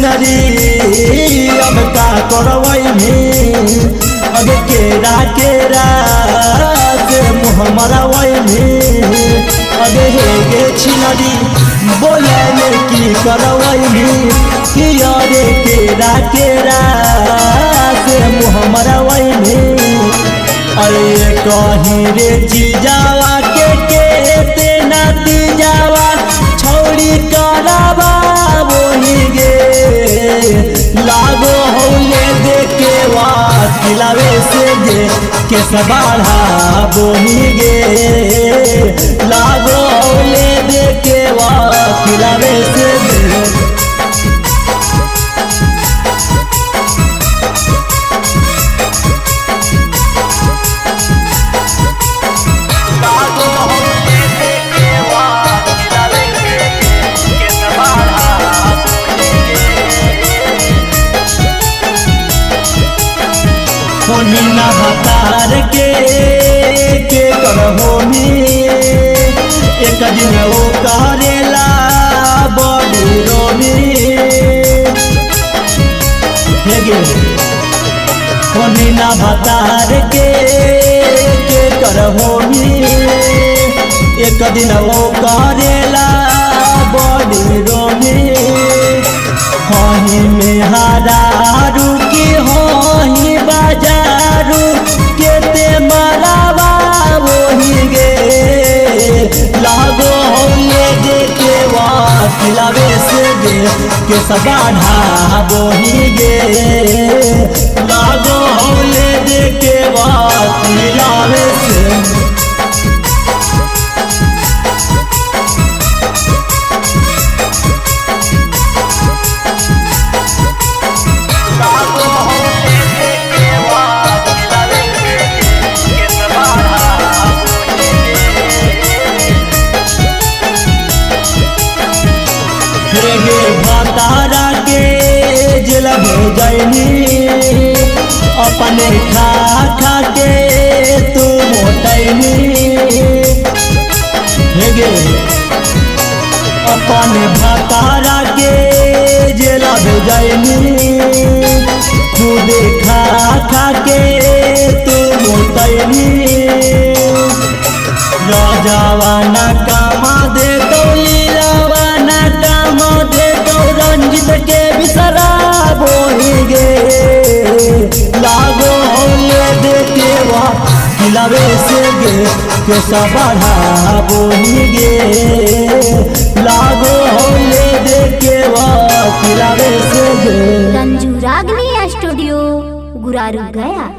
छिनरी अब का करवई में अब केरा केरा से मुँह मरवई में अब हेगे छिनरी बोले में की करवई में कि अरे केरा केरा से मुँह मरवई में अरे कहीं रे जीजावा के तेना तीजावा छौड़ी करावा वही गे लागो होले देखे वा खिलावे से गे के सबाढ़ा वही गे लागो होले देखे वा खिलावे से गे मीना भतार के करहो में एक दिन वो करेला बड़ी रोमी मीना भतार के करहो में एक दिन वो करेला बड़ी रोमी हही में हारू की हही बाजारू केते मरावा वही गे लागो होले देखे वा खिलावे से गे के सबाढ़ा वही गे लागो होले देखे वा खिलावे से भतारा के जेल भेजनी अपने खा खा के तू मोटैनी अपने भतारा के जेल भेजनी खुद खा खा के तू मोटैनी राजावाना कामा दे तो लीलावाना कामा दे तो रंजित के बिसरा बोही गे लागो होले देखे वा खिलावे से गे के सबाढ़ा बोही गे लागो होले देखे वा खिलावे से गे। रंजू रागनी स्टूडियो गुरारू गया।